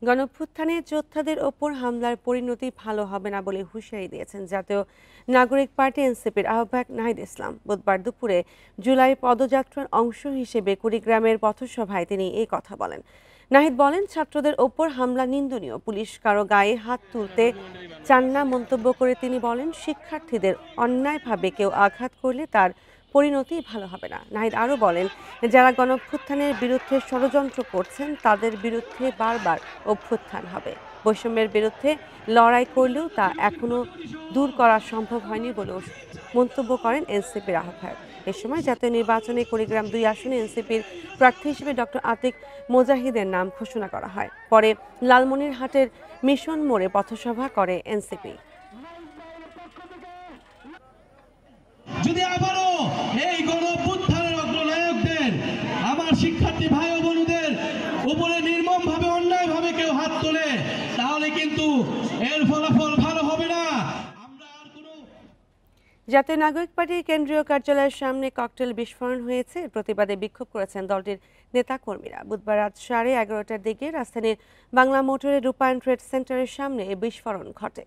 গণঅভ্যুত্থানে যোদ্ধাদের ওপর হামলার পরিণতি ভালো হবে না বলে হুঁশিয়ারি দিয়েছেন জাতীয় নাগরিক পার্টি এনসিপির আহ্বায়ক নাহিদ ইসলাম। বুধবার দুপুরে জুলাই পদযাত্রার অংশ হিসেবে কুড়িগ্রামের পথসভায় তিনি এই কথা বলেন। নাহিদ বলেন, ছাত্রদের ওপর হামলা নিন্দনীয়, পুলিশ কারো গায়ে হাত তুলতে চান না মন্তব্য করে তিনি বলেন, শিক্ষার্থীদের অন্যায়ভাবে কেউ আঘাত করলে তার পরিণতি ভালো হবে না। নাহিদ আরও বলেন, যারা গণঅভ্যুত্থানের বিরুদ্ধে ষড়যন্ত্র করছেন তাদের বিরুদ্ধে বারবার অভ্যুত্থান হবে। বৈষম্যের বিরুদ্ধে লড়াই করলেও তা এখনো দূর করা সম্ভব হয়নি বলেও মন্তব্য করেন এনসিপির আহ্বায়ক। এ সময় জাতীয় নির্বাচনে কুড়িগ্রাম 2 আসনে এনসিপির প্রার্থী হিসেবে ডক্টর আতিক মোজাহিদের নাম ঘোষণা করা হয়। পরে লালমনিরহাটের মিশন মোড়ে পথসভা করে এনসিপি। যদি আবারও এই গণঅভ্যুত্থানের অগ্রনায়কদের, আমার শিক্ষার্থী ভাই ও বোনদের উপরে নির্মমভাবে অন্যায়ভাবে কেউ হাত তোলে, তাহলে কিন্তু এর ফলাফল ভালো হবে না। জাতীয় নাগরিক পার্টির কেন্দ্রীয় কার্যালয়ের সামনে ককটেল বিস্ফোরণ হয়েছে। প্রতিবাদে বিক্ষোভ করেছেন দলটির নেতাকর্মীরা। বুধবার রাত 11:30টার দিকে রাজধানীর বাংলা মোটরের রূপায়ণ ট্রেড সেন্টারের সামনে এই বিস্ফোরণ ঘটে।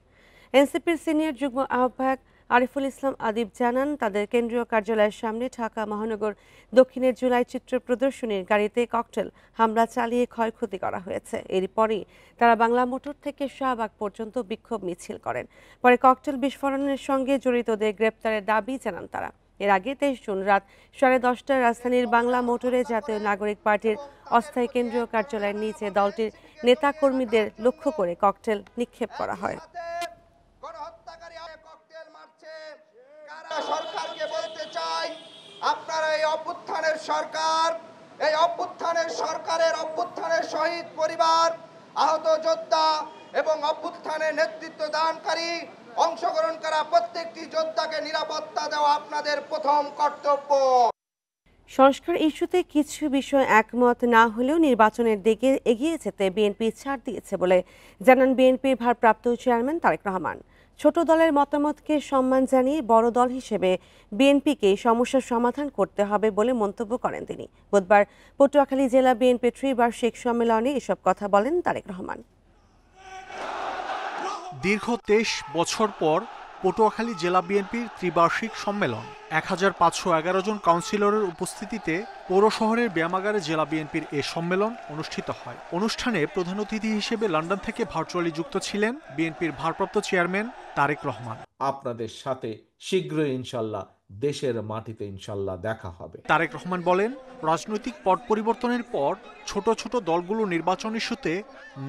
এনসিপির সিনিয়র যুগ্ম আহ্বায়ক আরিফুল ইসলাম আদিব জানান, তাদের কেন্দ্রীয় কার্যালয়ের সামনে ঢাকা মহানগর দক্ষিণের জুলাই চিত্র প্রদর্শনীর গাড়িতে ককটেল হামলা চালিয়ে ক্ষয়ক্ষতি করা হয়েছে। এরপরই তারা বাংলা মোটর থেকে শাহবাগ পর্যন্ত বিক্ষোভ মিছিল করেন। পরে ককটেল বিস্ফোরণের সঙ্গে জড়িতদের গ্রেপ্তারের দাবি জানান তারা। এর আগে 23 জুন রাত 10:30টায় রাজধানীর বাংলা মোটরে জাতীয় নাগরিক পার্টির অস্থায়ী কেন্দ্রীয় কার্যালয়ের নিচে দলটির নেতাকর্মীদের লক্ষ্য করে ককটেল নিক্ষেপ করা হয়। সরকারকে বলতে চাই, আপনারা এই অভ্যুত্থানের সরকারের শহীদ পরিবার, আহত যোদ্ধা এবং অভ্যুত্থানের নেতৃত্ব দানকারী অংশগ্রহণ করা প্রত্যেকটি যোদ্ধাকে নিরাপত্তা দেওয়া আপনাদের প্রথম কর্তব্য। সংস্কার ইস্যুতে কিছু বিষয় একমত না হলেও নির্বাচনের দিকে এগিয়ে যেতে বিএনপি ছাড় দিয়েছে বলে জানান বিএনপির ভারপ্রাপ্ত চেয়ারম্যান তারেক রহমান। ছোট দলের মতামতকে সম্মান জানিয়ে বড় দল হিসেবে বিএনপিকে সমস্যার সমাধান করতে হবে বলে মন্তব্য করেন তিনি। বুধবার পটুয়াখালী জেলা বিএনপি ত্রিবার্ষিক সম্মেলনে এসব কথা বলেন তারেক রহমান। দীর্ঘ 23 বছর পর পটুয়াখালী জেলা বিএনপির ত্রিবার্ষিক সম্মেলন। 1511 জন কাউন্সিলরের উপস্থিতিতে পৌর শহরের ব্যায়ামাগারে জেলা বিএনপির এ সম্মেলন অনুষ্ঠিত হয়। অনুষ্ঠানে প্রধান অতিথি হিসেবে লন্ডন থেকে ভার্চুয়ালি যুক্ত ছিলেন বিএনপির ভারপ্রাপ্ত চেয়ারম্যান তারেক রহমান। আপনাদের সাথে শীঘ্রই ইনশাল্লাহ দেশের মাটিতে ইনশাল্লাহ দেখা হবে। তারেক রহমান বলেন, রাজনৈতিক পট পরিবর্তনের পর ছোট ছোট দলগুলো নির্বাচন ইস্যুতে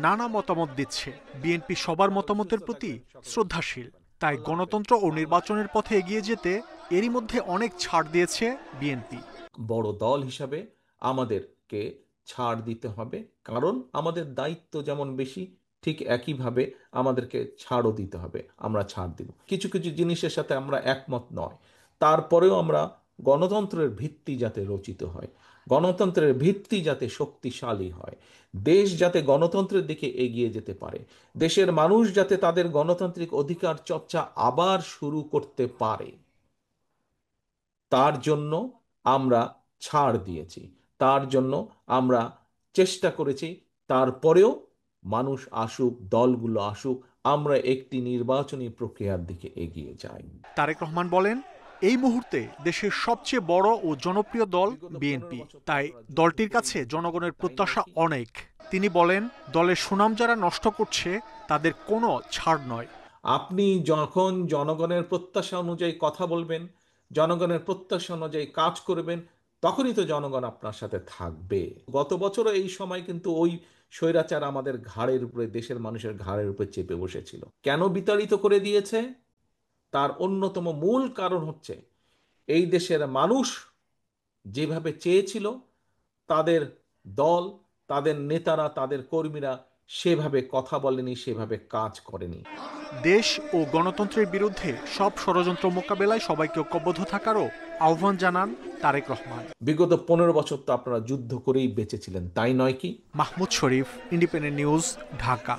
নানা মতামত দিচ্ছে। বিএনপি সবার মতামতের প্রতি শ্রদ্ধাশীল, তাই গণতন্ত্র ও নির্বাচনের পথে এগিয়ে যেতে এরই মধ্যে অনেক ছাড় দিয়েছে বিএনপি। বড় দল হিসাবে আমাদেরকে ছাড় দিতে হবে, কারণ আমাদের দায়িত্ব যেমন বেশি, ঠিক একইভাবে আমাদেরকে ছাড়ও দিতে হবে। আমরা ছাড় দিব। কিছু কিছু জিনিসের সাথে আমরা একমত নয়, তারপরেও আমরা গণতন্ত্রের ভিত্তি যাতে রচিত হয়, গণতন্ত্রের ভিত্তি যাতে শক্তিশালী হয়, দেশ যাতে গণতন্ত্রের দিকে এগিয়ে যেতে পারে, দেশের মানুষ যাতে তাদের গণতান্ত্রিক অধিকার চর্চা আবার শুরু করতে পারে, তার জন্য আমরা ছাড় দিয়েছি, তার জন্য আমরা চেষ্টা করেছি। তারপরেও মানুষ আসুক, দলগুলো আসুক, আমরা একটি নির্বাচনী প্রক্রিয়ার দিকে এগিয়ে যাই। তারেক রহমান বলেন, এই মুহূর্তে দেশের সবচেয়ে বড় ও জনপ্রিয় দল বিএনপি, তাই দলটির কাছে জনগণের প্রত্যাশা অনেক। তিনি বলেন, দলের সুনাম যারা নষ্ট করছে তাদের কোনো ছাড় নয়। আপনি যখন জনগণের প্রত্যাশা অনুযায়ী কথা বলবেন, জনগণের প্রত্যাশা অনুযায়ী কাজ করবেন, তখনই তো জনগণ আপনার সাথে থাকবে। গত বছরও এই সময় কিন্তু ওই স্বৈরাচার আমাদের ঘাড়ের উপরে, দেশের মানুষের ঘাড়ের উপরে চেপে বসেছিল। কেন বিতাড়িত করে দিয়েছে? তার অন্যতম মূল কারণ হচ্ছে এই দেশের মানুষ যেভাবে চেয়েছিল, তাদের দল, তাদের নেতারা, তাদের কর্মীরা সেভাবে কথা বলেনি, সেভাবে কাজ করেনি। দেশ ও গণতন্ত্রের বিরুদ্ধে সব ষড়যন্ত্র মোকাবেলায় সবাইকে ঐক্যবদ্ধ থাকারও আহ্বান জানান তারেক রহমান। বিগত 15 বছর তো আপনারা যুদ্ধ করেই বেঁচেছিলেন, তাই নয় কি? মাহমুদ শরীফ, ইন্ডিপেন্ডেন্ট নিউজ, ঢাকা।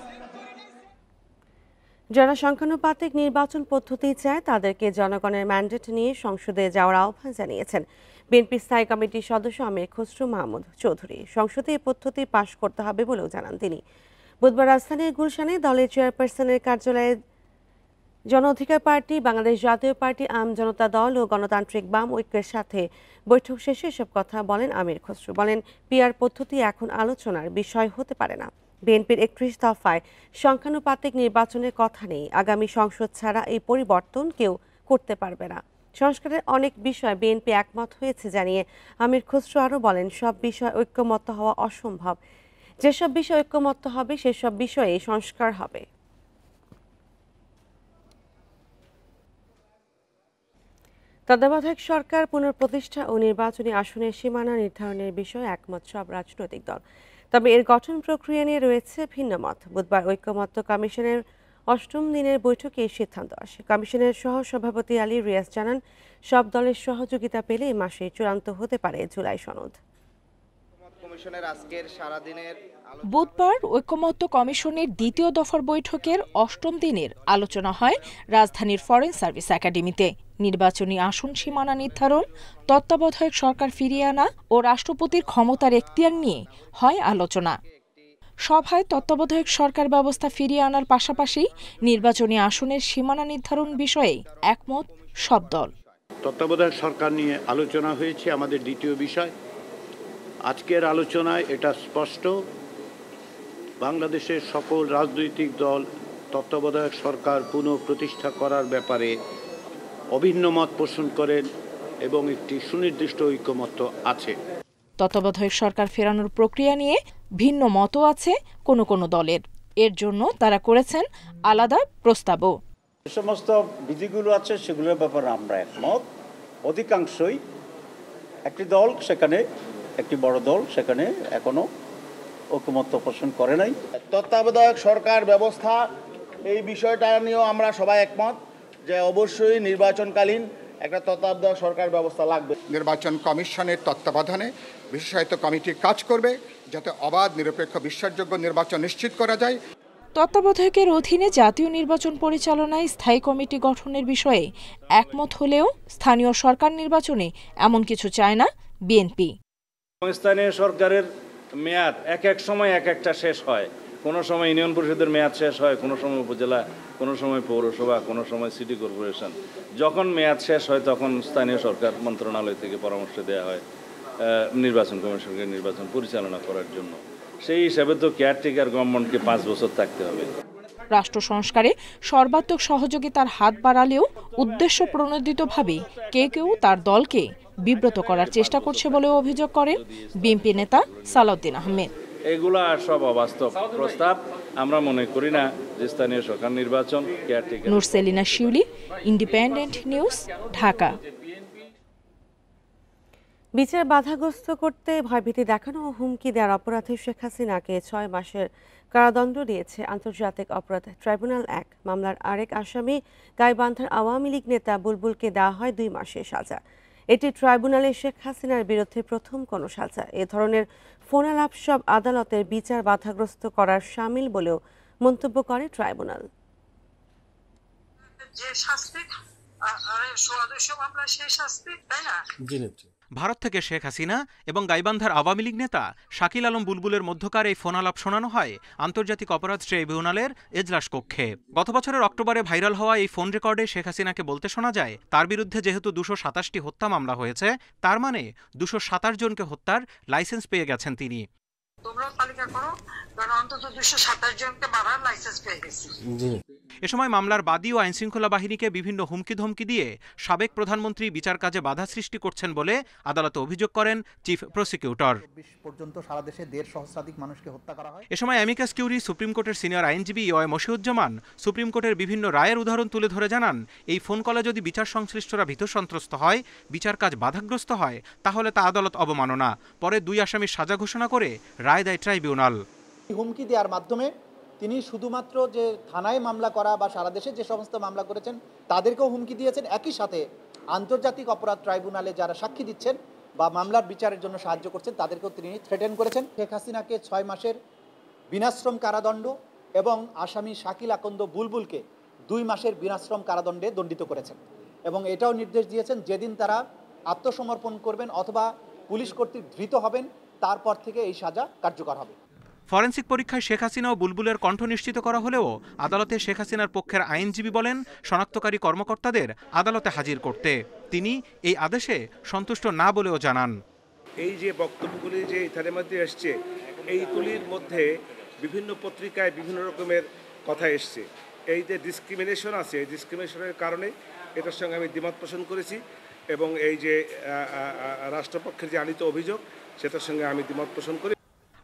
যারা সংখ্যানুপাতিক নির্বাচন পদ্ধতি চায় তাদেরকে জনগণের ম্যান্ডেট নিয়ে সংসদে যাওয়ার আহ্বান জানিয়েছেন বিএনপি স্থায়ী কমিটির সদস্য আমির খসরু মাহমুদ চৌধুরী। সংসদে এই পদ্ধতি পাশ করতে হবে বলেও জানান তিনি। বুধবার রাজধানীর গুলশানে দলের চেয়ারপারসনের কার্যালয়ে জন অধিকার পার্টি, বাংলাদেশ জাতীয় পার্টি, আম জনতা দল ও গণতান্ত্রিক বাম ঐক্যের সাথে বৈঠক শেষে এসব কথা বলেন আমির খসরু। বলেন, পিআর পদ্ধতি এখন আলোচনার বিষয় হতে পারে না। বিএনপির ৩১ দফায় সংখ্যানুপাতিক নির্বাচনের কথা নেই। আগামী সংসদ ছাড়া এই পরিবর্তন কেউ করতে পারবে না। সংস্কারের অনেক বিষয় বিএনপি একমত হয়েছে জানিয়ে আমির খসরু আরও বলেন, সব বিষয় ঐক্যমত্য হওয়া অসম্ভব। যেসব বিষয় ঐক্যমত্য হবে সেসব বিষয়ে সংস্কার হবে। তত্ত্বাবধায়ক সরকার পুনঃপ্রতিষ্ঠা ও নির্বাচনী আসনের সীমানা নির্ধারণের বিষয়ে একমত সব রাজনৈতিক দল। তবে এর গঠন প্রক্রিয়া নিয়ে রয়েছে ভিন্ন মত। বুধবার ঐক্যমত্য কমিশনের ৮ম দিনের বৈঠকে এই সিদ্ধান্ত আসে। কমিশনের সহসভাপতি আলী রিয়াজ জানান, সব দলের সহযোগিতা পেলে এই মাসে চূড়ান্ত হতে পারে জুলাই সনদ। বুধবার ঐক্যমত্য কমিশনের দ্বিতীয় দফার বৈঠকের ৮ম দিনের আলোচনা হয় রাজধানীর ফরেন সার্ভিস একাডেমিতে। নির্বাচনী আসন সীমানা নির্ধারণ, তত্ত্বাবধায়ক সরকার ফিরিয়ে আনা ও রাষ্ট্রপতির ক্ষমতার এখতিয়ার নিয়ে হয় আলোচনা। সভায় তত্ত্বাবধায়ক সরকার ব্যবস্থা ফিরিয়ে আনার পাশাপাশি নির্বাচনী আসনের সীমানা নির্ধারণ বিষয়ে একমত সব দল। তত্ত্বাবধায়ক সরকার নিয়ে আলোচনা হয়েছে আমাদের দ্বিতীয় বিষয়। আজকের আলোচনায় এটা স্পষ্ট, বাংলাদেশের সকল রাজনৈতিক দল তত্ত্বাবধায়ক সরকার পুনঃপ্রতিষ্ঠা করার ব্যাপারে অভিন্ন মত পোষণ করেন এবং একটি সুনির্দিষ্ট ঐক্যমত্য আছে। তত্ত্বাবধায়ক সরকার ফেরানোর প্রক্রিয়া নিয়ে ভিন্ন মতও আছে কোনো কোনো দলের। এর জন্য তারা করেছেন আলাদা প্রস্তাবও। যে সমস্ত বিধিগুলো আছে সেগুলোর ব্যাপারে আমরা একমত। অধিকাংশই একটি দল, সেখানে একটি বড় দল সেখানে এখনো ঐক্যমত্য পোষণ করে নাই। তত্ত্বাবধায়ক সরকার ব্যবস্থা এই বিষয়টা নিয়েও আমরা সবাই একমত যে অবশ্যই নির্বাচনকালীন একটা তত্ত্বাবধায়ক সরকার ব্যবস্থা লাগবে। নির্বাচন কমিশনের তত্ত্বাবধানে বিশেষায়িত কমিটি কাজ করবে যাতে অবাধ, নিরপেক্ষ, বিশ্বাসযোগ্য নির্বাচন নিশ্চিত করা যায়। তত্ত্বাবধায়কের অধীনে জাতীয় নির্বাচন পরিচালনায় স্থায়ী কমিটি গঠনের বিষয়ে একমত হলেও স্থানীয় সরকার নির্বাচনে এমন কিছু চায় না বিএনপি। স্থানীয় সরকারের মেয়াদ এক এক সময় এক একটা শেষ হয়। কোনো সময় ইউনিয়ন পরিষদের মেয়াদ শেষ হয়, কোনো সময় উপজেলা, কোনো সময় পৌরসভা, কোনো সময় সিটি কর্পোরেশন। যখন মেয়াদ শেষ হয় তখন স্থানীয় সরকার মন্ত্রণালয় থেকে পরামর্শ দেওয়া হয় নির্বাচন কমিশনকে নির্বাচন পরিচালনা করার জন্য। সেই হিসাবে তো কেয়ারটেকার গভর্নমেন্টকে 5 বছর থাকতে হবে। রাষ্ট্র সংস্কারে সর্বাত্মক সহযোগিতার হাত বাড়ালেও উদ্দেশ্য প্রণোদিতভাবে কেউ তার দলকে বিব্রত করার চেষ্টা করছে বলেও অভিযোগ করেন বিএনপি নেতা সালাউদ্দিন আহমেদ। এগুলা সব অবাস্তব প্রস্তাব। আমরা মনে করি না যে স্থানীয় সরকার নির্বাচন কেয়ারটেকার। নুরসেলিনা শিউলি, ইন্ডিপেন্ডেন্ট নিউজ, ঢাকা। বিচার বাধাগ্রস্ত করতে ভয়ভীতি দেখানো ও হুমকি দেওয়ার অপরাধে শেখ হাসিনাকে 6 মাসের কারাদণ্ড দিয়েছে আন্তর্জাতিক অপরাধ ট্রাইব্যুনাল 1। মামলার আরেক আসামি গাইবান্ধার আওয়ামী লীগ নেতা বুলবুলকে দেওয়া হয় 2 মাসের সাজা। এটি ট্রাইব্যুনালে শেখ হাসিনার বিরুদ্ধে প্রথম কোনো সাজা। এ ধরনের ফোনালাপ সব আদালতের বিচার বাধাগ্রস্ত করার শামিল বলেও মন্তব্য করে ট্রাইব্যুনাল। ভারত থেকে শেখ হাসিনা এবং গাইবান্ধার আওয়ামী লীগ নেতা শাকিল আলম বুলবুলের মধ্যকার এই ফোনালাপ শোনানো হয় আন্তর্জাতিক অপরাধ ট্রাইব্যুনালের এজলাস কক্ষে। গত বছরের অক্টোবরে ভাইরাল হওয়া এই ফোন রেকর্ডে শেখ হাসিনাকে বলতে শোনা যায়, তার বিরুদ্ধে যেহেতু 227টি হত্যা মামলা হয়েছে, তার মানে 227 জনকে হত্যার লাইসেন্স পেয়ে গেছেন তিনি। এ সময় মামলার বাদী ও আইনশৃঙ্খলা বাহিনীকে বিভিন্ন হুমকি ধমকি দিয়ে সাবেক প্রধানমন্ত্রী বিচার কাজে বাধা সৃষ্টি করছেন বলে আদালতে অভিযোগ করেন চিফ প্রসিকিউটর। এ সময় অ্যামিকাস কিউরি, সুপ্রিম কোর্টের সিনিয়র আইনজীবী ইয় মশিউজ্জামান সুপ্রিম কোর্টের বিভিন্ন রায়ের উদাহরণ তুলে ধরে জানান, এই ফোন কলে যদি বিচার সংশ্লিষ্টরা ভীত সন্ত্রস্ত হয়, বিচার কাজ বাধাগ্রস্ত হয়, তাহলে তা আদালত অবমাননা। পরে 2 আসামির সাজা ঘোষণা করে রায় দেয় ট্রাইব্যুনাল। হুমকি দেওয়ার মাধ্যমে তিনি শুধুমাত্র যে থানায় মামলা করা বা সারা দেশে যে সমস্ত মামলা করেছেন তাদেরকেও হুমকি দিয়েছেন, একই সাথে আন্তর্জাতিক অপরাধ ট্রাইব্যুনালে যারা সাক্ষী দিচ্ছেন বা মামলার বিচারের জন্য সাহায্য করছেন তাদেরকেও তিনি থ্রেটেন করেছেন। শেখ হাসিনাকে 6 মাসের বিনাশ্রম কারাদণ্ড এবং আসামি শাকিল আকন্দ বুলবুলকে 2 মাসের বিনাশ্রম কারাদণ্ডে দণ্ডিত করেছেন এবং এটাও নির্দেশ দিয়েছেন যেদিন তারা আত্মসমর্পণ করবেন অথবা পুলিশ কর্তৃক ধৃত হবেন তারপর থেকে এই সাজা কার্যকর হবে। ফরেনসিক পরীক্ষায় শেখ হাসিনা ও বুলবুলের কণ্ঠ নিশ্চিত করা হলেও আদালতে শেখ হাসিনার পক্ষের আইনজীবী বলেন শনাক্তকারী কর্মকর্তাদের আদালতে হাজির করতে। তিনি এই আদেশে সন্তুষ্ট না বলেও জানান, এই যে বক্তব্যগুলি যে ইথারের মধ্যে এসছে, এইগুলির মধ্যে বিভিন্ন পত্রিকায় বিভিন্ন রকমের কথা এসছে। এই যে ডিসক্রিমিনেশন আছে, এই ডিসক্রিমিনেশনের কারণে এটার সঙ্গে আমি দ্বিমত পোষণ করেছি এবং এই যে রাষ্ট্রপক্ষের যে আনিত অভিযোগ সেটার সঙ্গে আমি দ্বিমত পোষণ করি।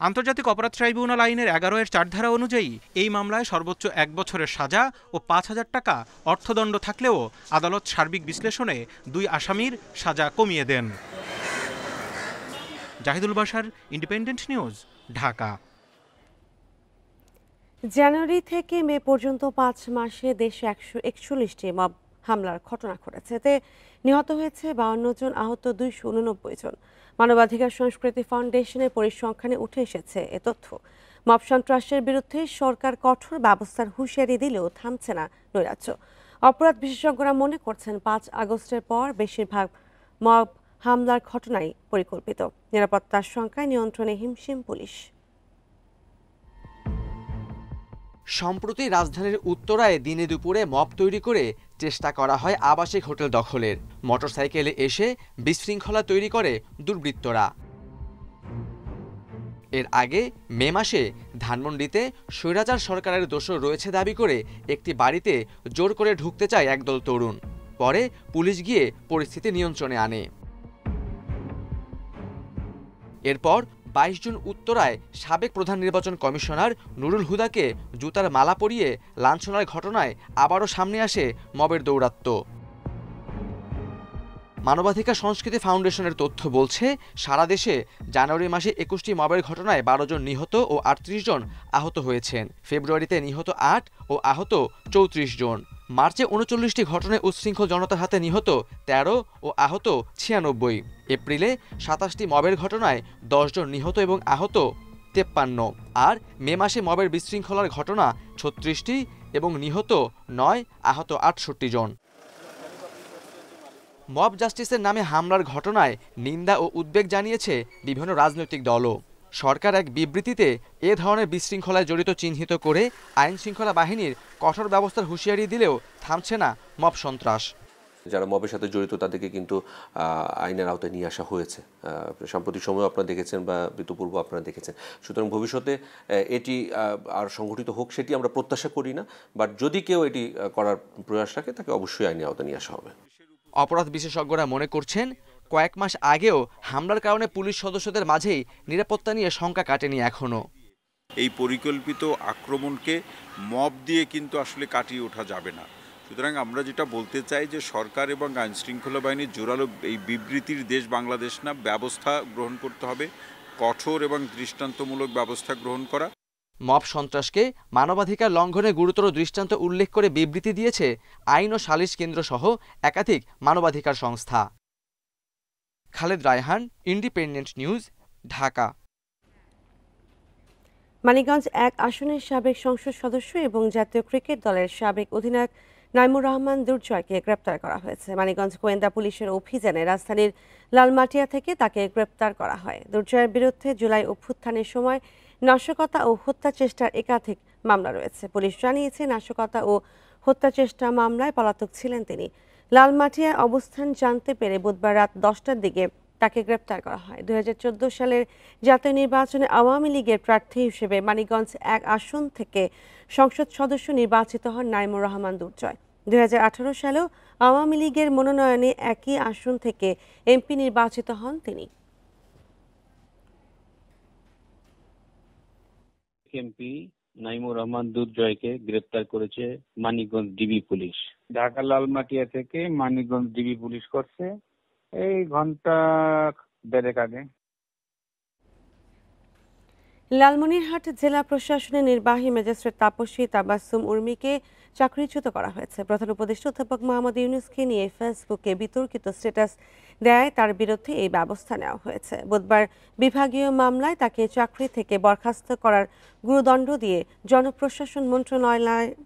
আন্তর্জাতিক অপরাধ ট্রাইব্যুনাল আইনের 11-এর 4 ধারা অনুযায়ী এই মামলায় সর্বোচ্চ 1 বছরের সাজা ও 5,000 টাকা অর্থদণ্ড থাকলেও আদালত সার্বিক বিশ্লেষণে 2 আসামির সাজা কমিয়ে দেন। Zahidul Bashar, independent news, Dhaka. January থেকে মে পর্যন্ত 5 মাসে দেশে 141টি মব হামলার ঘটনা ঘটেছে। এতে নিহত হয়েছে 52 জন, আহত 289 জন। মানবাধিকার সংস্কৃতি ফাউন্ডেশনের পরিসংখ্যানে উঠে এসেছে এ তথ্য। মব সন্ত্রাসের বিরুদ্ধে সরকার কঠোর ব্যবস্থার হুঁশিয়ারি দিলেও থামছে না নৈরাজ্য। অপরাধ বিশেষজ্ঞরা মনে করছেন 5 আগস্টের পর বেশিরভাগ মব হামলার ঘটনাই পরিকল্পিত। নিরাপত্তার সংখ্যায় নিয়ন্ত্রণে হিমশিম পুলিশ। সম্প্রতি রাজধানীর উত্তরায় দিনে দুপুরে মব তৈরি করে চেষ্টা করা হয় আবাসিক হোটেল দখলের। মোটরসাইকেলে এসে বিশৃঙ্খলা তৈরি করে দুর্বৃত্তরা। এর আগে মে মাসে ধানমন্ডিতে স্বৈরাচার সরকারের দোষর রয়েছে দাবি করে একটি বাড়িতে জোর করে ঢুকতে চায় একদল তরুণ। পরে পুলিশ গিয়ে পরিস্থিতি নিয়ন্ত্রণে আনে। এরপর 22 জুন উত্তরায় সাবেক প্রধান নির্বাচন কমিশনার নুরুল হুদাকে জুতার মালা পরিয়ে লাঞ্ছনার ঘটনায় আবারও সামনে আসে মবের দৌরাত্ম্য। মানবাধিকার সংস্কৃতি ফাউন্ডেশনের তথ্য বলছে, সারা দেশে জানুয়ারি মাসে 21টি মবের ঘটনায় 12 জন নিহত ও 38 জন আহত হয়েছেন। ফেব্রুয়ারিতে নিহত 8 ও আহত 34 জন। মার্চে 39টি ঘটনায় উচ্ছৃঙ্খল জনতার হাতে নিহত 13 ও আহত 96। এপ্রিলে 27টি মবের ঘটনায় 10 জন নিহত এবং আহত 53। আর মে মাসে মবের বিশৃঙ্খলার ঘটনা 36টি এবং নিহত 9, আহত 68 জন। মব জাস্টিসের নামে হামলার ঘটনায় নিন্দা ও উদ্বেগ জানিয়েছে বিভিন্ন রাজনৈতিক দলও। সরকার এক বিবৃতিতে এ ধরনের বিশৃঙ্খলায় জড়িত চিহ্নিত করে আইন শৃঙ্খলা বাহিনীর কঠোর ব্যবস্থার হুঁশিয়ারি দিলেও থামছে না মব সন্ত্রাস। যারা মবের সাথে জড়িত তাদেরকে কিন্তু আইনের আওতায় নিয়ে আসা হয়েছে। সাম্প্রতিক সময় আপনারা দেখেছেন বা ঋতুপূর্ব আপনারা দেখেছেন। সুতরাং ভবিষ্যতে এটি আর সংগঠিত হোক সেটি আমরা প্রত্যাশা করি না, বাট যদি কেউ এটি করার প্রয়াস রাখে তাকে অবশ্যই আইনের আওতায় নিয়ে আসা হবে। অপরাধ বিশেষজ্ঞরা মনে করছেন, কয়েক মাস আগেও হামলার কারণে পুলিশ সদস্যদের মাঝেই নিরাপত্তা নিয়ে শঙ্কা কাটেনি এখনো। এই পরিকল্পিত আক্রমণকে মব দিয়ে কিন্তু আসলে কাটিয়ে ওঠা যাবে না। সুতরাং আমরা যেটা বলতে চাই যে সরকার এবং আইন শৃঙ্খলা বাহিনীর জোরালো এই বিবৃতির দেশ বাংলাদেশ না, ব্যবস্থা গ্রহণ করতে হবে, কঠোর এবং দৃষ্টান্তমূলক ব্যবস্থা গ্রহণ করা। মব সন্ত্রাসকে মানবাধিকার লঙ্ঘনে গুরুতর দৃষ্টান্ত উল্লেখ করে বিবৃতি দিয়েছে আইন ও সালিশ কেন্দ্র সহ একাধিক মানবাধিকার সংস্থা। Khaled Raihan, independent news, Dhaka. মানিকগঞ্জ 1 আসনের সাবেক সংসদ সদস্য এবং জাতীয় ক্রিকেট দলের সাবেক অধিনায়ক নাইমুর রহমান দুর্জয়কে গ্রেপ্তার করা হয়েছে। মানিকগঞ্জ গোয়েন্দা পুলিশের অভিযানে রাজধানীর লালমাটিয়া থেকে তাকে গ্রেপ্তার করা হয়। দুর্জয়ের বিরুদ্ধে জুলাই অভ্যুত্থানের সময় নাশকতা ও হত্যা চেষ্টার একাধিক মামলা রয়েছে। পুলিশ জানিয়েছে, নাশকতা ও হত্যা চেষ্টা মামলায় পলাতক ছিলেন তিনি। লালমাটিয়ার অবস্থান জানতে পেরে বুধবার রাত 10টার দিকে তাকে গ্রেপ্তার করা হয়। 2014 সালের জাতীয় নির্বাচনে আওয়ামী লীগের প্রার্থী হিসেবে মানিকগঞ্জ 1 আসন থেকে সংসদ সদস্য নির্বাচিত হন নাইমুর রহমান দুর্জয়। 2018 সালেও আওয়ামী লীগের মনোনয়নে একই আসন থেকে এমপি নির্বাচিত হন তিনি। এমপি নাইমুর রহমান দুর্জয়কে গ্রেপ্তার করেছে মানিকগঞ্জ ডিবি পুলিশ। ঢাকা লালমাটিয়া থেকে মানিকগঞ্জ ডিবি পুলিশ করছে এই ঘন্টা দেড়েক আগে। লালমনিরহাট জেলা প্রশাসনের নির্বাহী ম্যাজিস্ট্রেট তাপসী তাবাসসুম উর্মিকে চাকরিচ্যুত করা হয়েছে। প্রধান উপদেষ্টা অধ্যাপক মোহাম্মদ ইউনূসকে নিয়ে ফেসবুকে বিতর্কিত স্ট্যাটাস দেয় তার বিরুদ্ধে এই ব্যবস্থা নেওয়া হয়েছে। বুধবার বিভাগীয় মামলায় তাকে চাকরি থেকে বরখাস্ত করার গুরুদণ্ড দিয়ে জনপ্রশাসন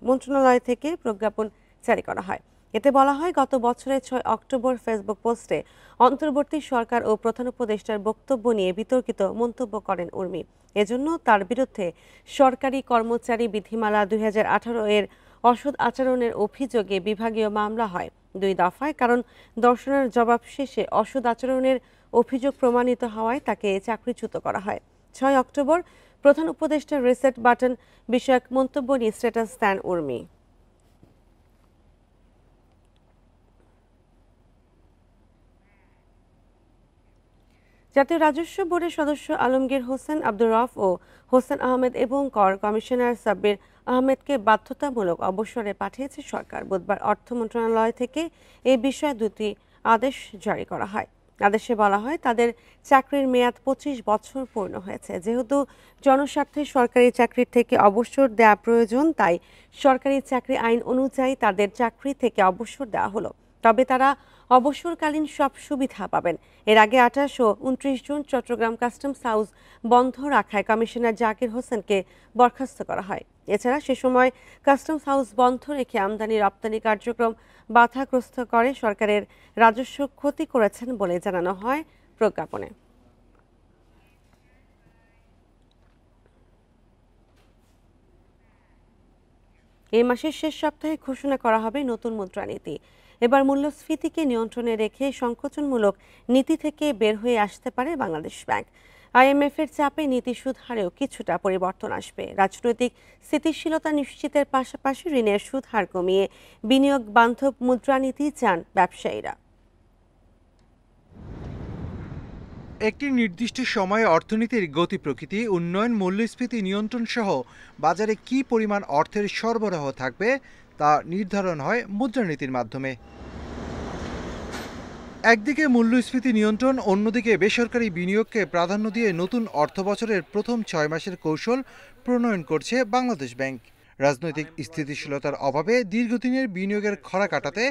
মন্ত্রণালয় থেকে প্রজ্ঞাপন জারি করা হয়। এতে বলা হয়, গত বছরের 6 অক্টোবর ফেসবুক পোস্টে অন্তর্বর্তী সরকার ও প্রধান উপদেষ্টার বক্তব্য নিয়ে বিতর্কিত মন্তব্য করেন উর্মি। এজন্য তার বিরুদ্ধে সরকারি কর্মচারী বিধিমালা 2018 এর অসৎ আচরণের অভিযোগে বিভাগীয় মামলা হয় 2 দফায়। কারণ দর্শনের জবাব শেষে অসৎ আচরণের অভিযোগ প্রমাণিত হওয়ায় তাকে চাকরিচ্যুত করা হয়। 6 অক্টোবর প্রধান উপদেষ্টার রিসেট বাটন বিষয়ক মন্তব্য নিয়ে স্ট্যাটাস দেন উর্মি। জাতীয় রাজস্ব বোর্ডের সদস্য আলমগীর হোসেন, আব্দুর রফ ও হোসেন আহমেদ এবং কর কমিশনার সাব্বির আহমেদকে বাধ্যতামূলক অবসরে পাঠিয়েছে সরকার। বুধবার অর্থ মন্ত্রণালয় থেকে এ বিষয়ে 2টি আদেশ জারি করা হয়। আদেশে বলা হয়, তাদের চাকরির মেয়াদ 25 বছর পূর্ণ হয়েছে। যেহেতু জনস্বার্থে সরকারি চাকরির থেকে অবসর দেওয়া প্রয়োজন, তাই সরকারি চাকরি আইন অনুযায়ী তাদের চাকরি থেকে অবসর দেওয়া হলো। তবে তারা অবসরকালীন সব সুবিধা পাবেন। এর আগে 28 ও 29 জুন চট্টগ্রাম কাস্টমস হাউস বন্ধ রাখায় কমিশনার জাকির হোসেনকে বরখাস্ত করা হয়। এছাড়া সে সময় কাস্টমস হাউস বন্ধ রেখে আমদানি রপ্তানি কার্যক্রম বাধাগ্রস্ত করে সরকারের রাজস্ব ক্ষতি করেছেন বলে জানানো হয় প্রজ্ঞাপনে। এই মাসের শেষ সপ্তাহে ঘোষণা করা হবে নতুন মুদ্রানীতি। এবার মূল্যস্ফীতিকে নিয়ন্ত্রণে রেখে সংকোচনমূলক নীতি থেকে বের হয়ে আসতে পারে বাংলাদেশ ব্যাংক। আইএমএফের চাপে নীতি সুদ হারেও কিছুটা পরিবর্তন আসবে। রাজনৈতিক স্থিতিশীলতা নিশ্চিতের পাশাপাশি ঋণের সুদ হার কমিয়ে বিনিয়োগ বান্ধব মুদ্রানীতি চান ব্যবসায়ীরা। একটি নির্দিষ্ট সময়ে অর্থনীতির গতি প্রকৃতি, উন্নয়ন, মূল্যস্ফীতি নিয়ন্ত্রণ সহ বাজারে কী পরিমাণ অর্থের সরবরাহ থাকবে তা নির্ধারণ হয় মুদ্রানীতির মাধ্যমে। একদিকে মূল্যস্ফীতি নিয়ন্ত্রণ, অন্যদিকে বেসরকারি বিনিয়োগকে প্রাধান্য দিয়ে নতুন অর্থবছরের প্রথম 6 মাসের কৌশল প্রণয়ন করছে বাংলাদেশ ব্যাংক। রাজনৈতিক স্থিতিশীলতার অভাবে দীর্ঘদিনের বিনিয়োগের খরা কাটাতে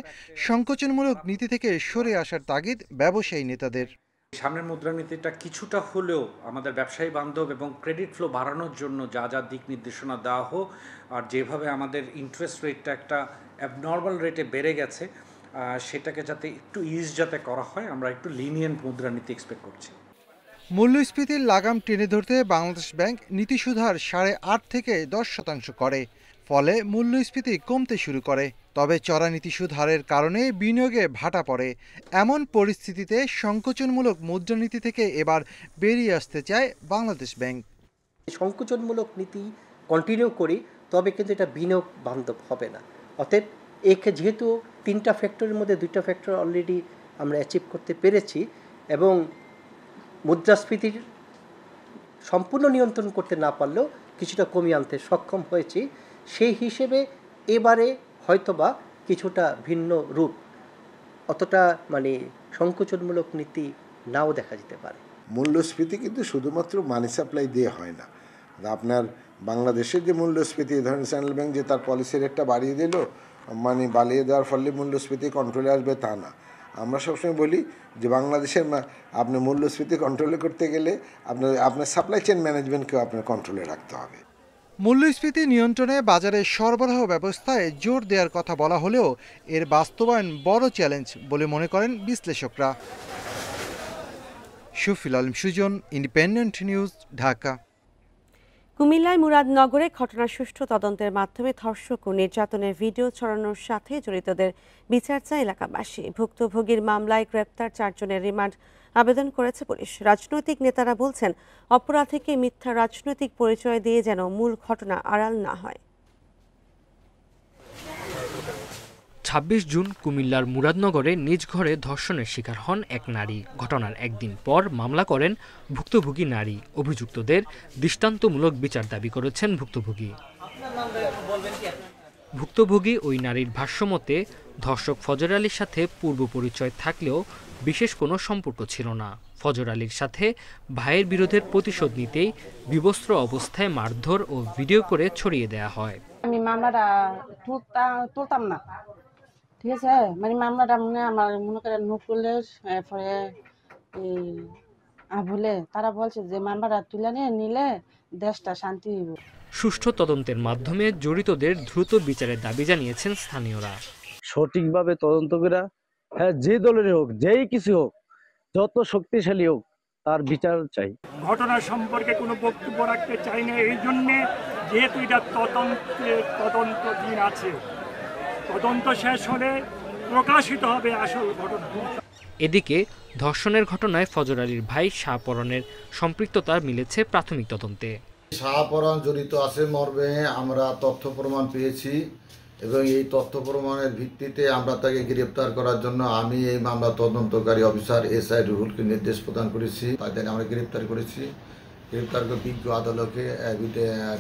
সংকোচনমূলক নীতি থেকে সরে আসার তাগিদ ব্যবসায়ী নেতাদের। সামনের মুদ্রানীতিটা কিছুটা হলেও আমাদের ব্যবসায়ী বান্ধব এবং ক্রেডিট ফ্লো বাড়ানোর জন্য যা যা দিক নির্দেশনা দেওয়া হোক, আর যেভাবে আমাদের ইন্টারেস্ট রেটটা একটা অ্যাবনর্মাল রেটে বেড়ে গেছে, সেটাকে যাতে একটু যাতে করা হয়, আমরা একটু লিনিয়েন্ট মুদ্রানীতি এক্সপেক্ট করছি। মূল্যস্ফীতির লাগাম টেনে ধরতে বাংলাদেশ ব্যাংক নীতি সুধার 8.5 থেকে 10% করে, ফলে মূল্যস্ফীতি কমতে শুরু করে। তবে চড়া নীতি সুদ হারের কারণে বিনিয়োগে ভাটা পড়ে। এমন পরিস্থিতিতে সংকোচনমূলক মুদ্রানীতি থেকে এবার বেরিয়ে আসতে চায় বাংলাদেশ ব্যাংক। সংকোচনমূলক নীতি কন্টিনিউ করি, তবে কিন্তু এটা বিনিয়োগ বান্ধব হবে না। অতএব একে যেহেতু 3টা ফ্যাক্টরের মধ্যে 2টা ফ্যাক্টর অলরেডি আমরা অ্যাচিভ করতে পেরেছি এবং মুদ্রাস্ফীতির সম্পূর্ণ নিয়ন্ত্রণ করতে না পারলেও কিছুটা কমিয়ে আনতে সক্ষম হয়েছি, সেই হিসেবে এবারে হয়তোবা কিছুটা ভিন্ন রূপ, অতটা সংকোচনমূলক নীতি নাও দেখা যেতে পারে। মূল্যস্ফীতি কিন্তু শুধুমাত্র মানি সাপ্লাই দিয়ে হয় না। আপনার বাংলাদেশের যে মূল্যস্ফীতি, ধরেন সেন্ট্রাল ব্যাংক যে তার পলিসি রেটটা বাড়িয়ে দিল, বাড়িয়ে দেওয়ার ফলে মূল্যস্ফীতি কন্ট্রোলে আসবে তা না। আমরা সবসময় বলি যে বাংলাদেশের আপনার মূল্যস্ফীতি কন্ট্রোলে করতে গেলে আপনার সাপ্লাই চেইন ম্যানেজমেন্টকেও আপনার কন্ট্রোলে রাখতে হবে। মূল্যস্ফীতি নিয়ন্ত্রণে বাজারে সরবরাহ ব্যবস্থায় জোর দেওয়ার কথা বলা হলেও এর বাস্তবায়ন বড় চ্যালেঞ্জ বলে মনে করেন বিশ্লেষকরা। Shafil Alam Sujan, independent news, Dhaka. কুমিল্লায় মুরাদনগরে ঘটনার সুষ্ঠু তদন্তের মাধ্যমে ধর্ষক ও নির্যাতনের ভিডিও ছড়ানোর সাথে জড়িতদের বিচার চায় এলাকাবাসী। ভুক্তভোগীর মামলায় গ্রেপ্তার 4 জনের রিমান্ড আবেদন করেছে পুলিশ। রাজনৈতিক নেতারা বলছেন, অপরাধীকে মিথ্যা রাজনৈতিক পরিচয় দিয়ে যেন মূল ঘটনা আড়াল না হয়। 26 জুন কুমিল্লার মুরাদনগরে নিজ ঘরে ধর্ষণের শিকার হন এক নারী। ঘটনার একদিন পর মামলা করেন ভুক্তভোগী নারী। অভিযুক্তদের দৃষ্টান্তমূলক বিচার দাবি করেছেন ভুক্তভোগী। ভুক্তভোগী ওই নারীর ভাষ্যমতে ধর্ষক ফজর আলীর সাথে পূর্ব পরিচয় থাকলেও বিশেষ কোনো সম্পর্ক ছিল না। ফজর আলীর সাথে ভাইয়ের বিরোধের প্রতিশোধ নিতেই বিবস্ত্র অবস্থায় মারধর ও ভিডিও করে ছড়িয়ে দেয়া হয়। আমি মামলাটা তুলতাম না, ঠিক আছে, মামলাটা আমার মনে করেন নকুলের পরে বলে তারা বলছে যে মামলাটা তুলে নিলে দেশটা শান্তি হইব। সুষ্ঠু তদন্তের মাধ্যমে জড়িতদের দ্রুত বিচারের দাবি জানিয়েছেন স্থানীয়রা। সঠিকভাবে তদন্ত করে, হ্যাঁ, যে দলেরই হোক, যেই কিছু হোক, যত শক্তিশালী হোক, তার বিচার চাই। ঘটনা সম্পর্কে কোনো বক্তব্য রাখতে চাই না, এই জন্যে যেহেতু এটা তদন্তাধীন আছে, তদন্ত শেষ হলে প্রকাশিত হবে আসল ঘটনা। এদিকে ধর্ষণের ঘটনায় ফজর আলীর ভাই শাহপরনের সম্পৃক্ততা মিলেছে প্রাথমিক তদন্তে। শাহপরন জড়িত আছে মর্মে আমরা তথ্য প্রমাণ পেয়েছি এবং এই তথ্য প্রমাণের ভিত্তিতে আমরা তাকে গ্রেপ্তার করার জন্য আমি এই মামলা তদন্তকারী অফিসার SI রুহুলকে নির্দেশ প্রদান করেছি। তাদের আমরা গ্রেপ্তার করেছি। গ্রেপ্তার করে বিজ্ঞ আদালতে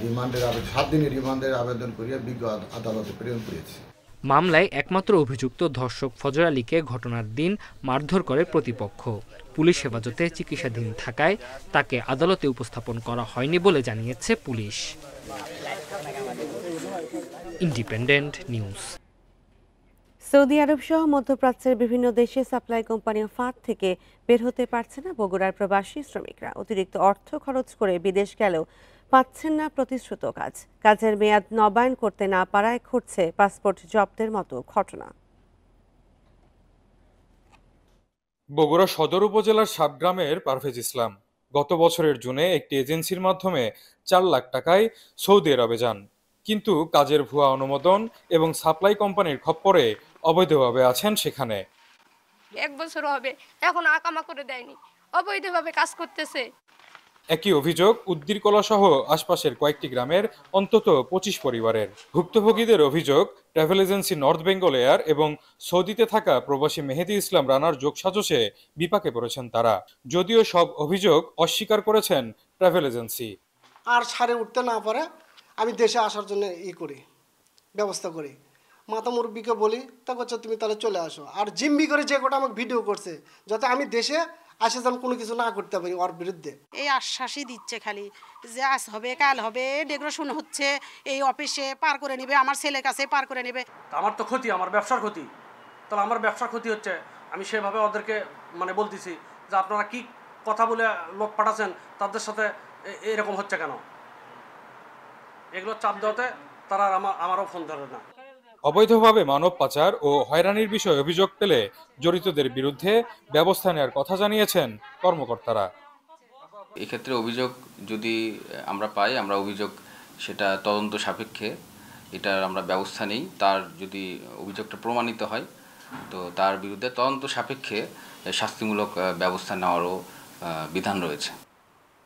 রিমান্ডের 7 দিনের রিমান্ডের আবেদন করিয়ে বিজ্ঞ আদালতে প্রেরণ করেছি। মামলায় একমাত্র অভিযুক্ত ধর্ষক ফজর আলীকে ঘটনার দিন মারধর করে প্রতিপক্ষ। পুলিশ হেফাজতে চিকিৎসাধীন থাকায় তাকে আদালতে উপস্থাপন করা হয়নি বলে জানিয়েছে পুলিশ। Independent news. সৌদি আরব সহ মধ্যপ্রাচ্যের বিভিন্ন দেশে সাপ্লাই কোম্পানি ফাঁদ থেকে বের হতে পারছে না বগুড়ার প্রবাসী শ্রমিকরা। অতিরিক্ত অর্থ খরচ করে বিদেশ গেলেও পাচ্ছেন না প্রতিশ্রুত কাজ। কাজের মেয়াদ নবায়ন করতে না পারায় ঘটছে পাসপোর্ট জব্দের মতো ঘটনা। বগুড়া সদর উপজেলার সাবগ্রামের পারভেজ ইসলাম গত বছরের জুনে একটি এজেন্সির মাধ্যমে 4 লাখ টাকায় সৌদি আরবে যান, কিন্তু কাজের ভুয়া অনুমোদন এবং সাপ্লাই কোম্পানির খপ্পরে অবৈধভাবে আছেন সেখানে। 1 বছর হবে এখন আকামা করে দেয়নি, অবৈধভাবে কাজ করতেছে। একই অভিযোগ উদ্দিরকলা সহ আশপাশের কয়েকটি গ্রামের অন্তত 25 পরিবারের। ভুক্তভোগীদের অভিযোগ travel agency north Bengal air এবং সৌদিতে থাকা প্রবাসী মেহেদি ইসলাম রানার যোগসাজশে বিপাকে পড়েছেন তারা। যদিও সব অভিযোগ অস্বীকার করেছেন ট্রাভেল এজেন্সি। আর ছাড়ে উঠতে না পারে আমি দেশে আসার জন্য ব্যবস্থা করি। মাতা মুরব্বীকে বলি, তা করছে তুমি তাহলে চলে আসো। আর জিম্বি করে যে কটা আমাকে ভিডিও করছে যাতে আমি দেশে আসে যেন কোনো কিছু না করতে পারি ওর বিরুদ্ধে। এই আশ্বাসই দিচ্ছে খালি যে আজ হবে কাল হবে, ডেকোরেশন হচ্ছে, এই অফিসে পার করে নেবে, আমার ছেলের কাছে পার করে নেবে। আমার তো ক্ষতি, আমার ব্যবসার ক্ষতি। তাহলে আমার ব্যবসার ক্ষতি হচ্ছে, আমি সেভাবে ওদেরকে বলতেছি যে আপনারা কি কথা বলে লোক পাঠাচ্ছেন, তাদের সাথে এরকম হচ্ছে কেন? এগুলো চাপ দেওয়াতে তারা আমারও ফোন ধরে না। অবৈধভাবে মানব পাচার ও হয়রানির বিষয়ে অভিযোগ পেলে জড়িতদের বিরুদ্ধে ব্যবস্থা নেওয়ার কথা জানিয়েছেন কর্মকর্তারা। এক্ষেত্রে অভিযোগ যদি আমরা পাই, আমরা অভিযোগ সেটা তদন্ত সাপেক্ষে এটার আমরা ব্যবস্থা নেই। তার যদি অভিযোগটা প্রমাণিত হয় তো তার বিরুদ্ধে তদন্ত সাপেক্ষে শাস্তিমূলক ব্যবস্থা নেওয়ারও বিধান রয়েছে।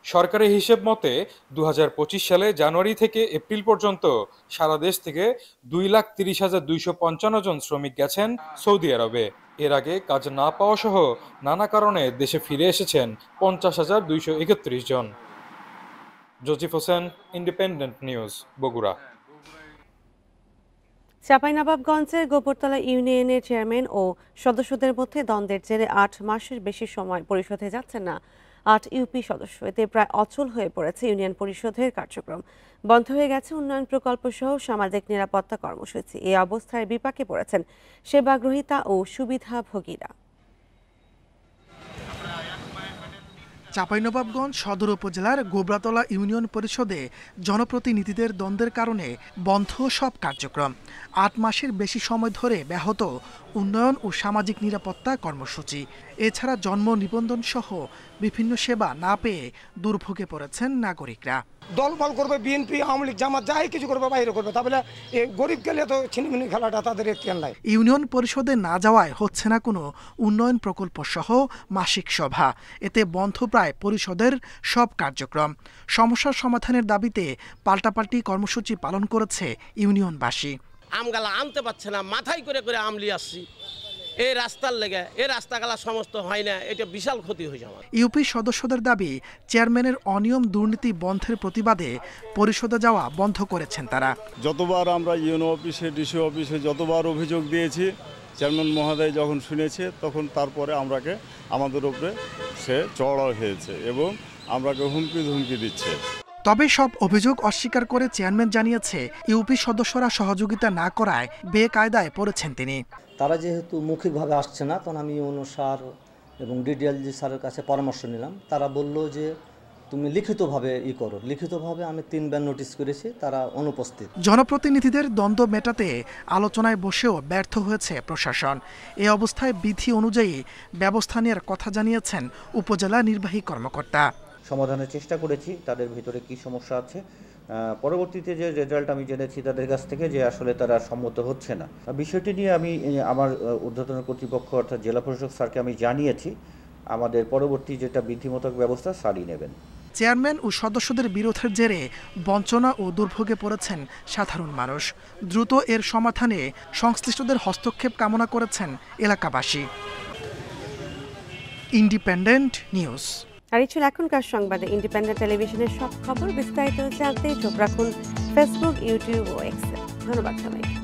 সরকারি হিসেব মতে 2025 সালে জানুয়ারি থেকে এপ্রিল পর্যন্ত সারা দেশ থেকে 2,30,255 জন শ্রমিক গেছেন সৌদি আরবে। এর আগে কাজ না পাওয়া সহ নানা কারণে দেশে ফিরে এসেছেন 50,231 জন। জজিফ হোসেন, ইন্ডিপেন্ডেন্ট নিউজ, বগুড়া। চাঁপাইনবাবগঞ্জের গোবরতলা ইউনিয়নের চেয়ারম্যান ও সদস্যদের মধ্যে দ্বন্দ্বের জেরে 8 মাসের বেশি সময় পরিশোধে যাচ্ছেন না 8 ইউপি সদস্য। এতে প্রায় অচল হয়ে পড়েছে ইউনিয়ন পরিষদের কার্যক্রম। বন্ধ হয়ে গেছে উন্নয়ন প্রকল্প সহ সামাজিক নিরাপত্তা কর্মসূচি। এই অবস্থায় বিপাকে পড়েছেন সেবাগ্রহীতা ও সুবিধাভোগীরা। চাঁপাইনবাবগঞ্জ সদর উপজেলার গোবরাতলা ইউনিয়ন পরিষদে জনপ্রতিনিধিদের দ্বন্দ্বের কারণে বন্ধ সব কার্যক্রম। 8 মাসের বেশি সময় ধরে ব্যাহত উন্নয়ন ও সামাজিক নিরাপত্তা কর্মসূচি। এছাড়া জন্ম নিবন্ধন সহ বিভিন্ন সেবা না পেয়ে দুর্ভোগে পড়েছেন নাগরিকরা। দলবল করবে বিএনপি, আওয়ামী লীগ, জামাত, যাই কিছু করবে বাইরে করবে, তাহলে এই গরিব গেলে তো ছিনিমিনি খেলাটা তাদের এখতিয়ার নাই। ইউনিয়ন পরিষদে না যাওয়ায় হচ্ছে না কোনো উন্নয়ন প্রকল্প সহ মাসিক সভা। এতে বন্ধ প্রায় পরিষদের সব কার্যক্রম। সমস্যার সমাধানের দাবিতে পাল্টাপাল্টি কর্মসূচি পালন করেছে ইউনিয়নবাসী। আমগালা আনতে পারছে না, মাথায় করে করে আমলি আসছি এই রাস্তার লেগে, এই রাস্তাগালা সমস্ত হয় না, এটা বিশাল ক্ষতি হয়েছে আমার। ইউপি সদস্যদের দাবি চেয়ারম্যানের অনিয়ম দুর্নীতি বন্ধের প্রতিবাদে পরিষদে যাওয়া বন্ধ করেছেন তারা। যতবার আমরা ইউনো অফিসে, ডিসি অফিসে যতবার অভিযোগ দিয়েছি, চেয়ারম্যান মহোদয় যখন শুনেছে তখন তারপরে আমাদের উপরে সে চড়াও হয়েছে এবং আমরাকে হুমকি দিচ্ছে। তবে সব অভিযোগ অস্বীকার করে চেয়ারম্যান জানিয়েছে ইউপি সদস্যরা সহযোগিতা না করায় বেকায়দায় পড়েছেন তিনি। তারা যেহেতু মৌখিকভাবে আসছে না, তখন আমি ইউনো স্যার এবং ডিডিএলজি স্যারের কাছে পরামর্শ নিলাম। তারা বলল যে তুমি লিখিতভাবে করো। লিখিতভাবে আমি 3 বার নোটিশ করেছি, তারা অনুপস্থিত। জনপ্রতিনিধিদের দ্বন্দ্ব মেটাতে আলোচনায় বসেও ব্যর্থ হয়েছে প্রশাসন। এই অবস্থায় বিধি অনুযায়ী ব্যবস্থা নেওয়ার কথা জানিয়েছেন উপজেলা নির্বাহী কর্মকর্তা। সমাধানের চেষ্টা করেছি, তাদের ভিতরে কি সমস্যা আছে। পরবর্তীতে যে রেজাল্ট আমি জেনেছি তাদের কাছ থেকে যে আসলে তারা সম্মত হচ্ছে না। বিষয়টি নিয়ে আমি আমার ঊর্ধ্বতন কর্তৃপক্ষ অর্থাৎ জেলা প্রশাসক স্যারকে আমি জানিয়েছি। আমাদের পরবর্তী যেটা বিধিমূলক ব্যবস্থা স্যারই নেবেন। চেয়ারম্যান ও সদস্যদের বিরোধের জেরে বঞ্চনা ও দুর্ভোগে পড়েছেন সাধারণ মানুষ। দ্রুত এর সমাধানে সংশ্লিষ্টদের হস্তক্ষেপ কামনা করেছেন এলাকাবাসী। Independent news. আর এই ছিল এখনকার সংবাদে। ইন্ডিপেন্ডেন্ট টেলিভিশনের সব খবর বিস্তারিত জানতে চোখ রাখুন ফেসবুক, ইউটিউব ও এক্সে। ধন্যবাদ সবাইকে।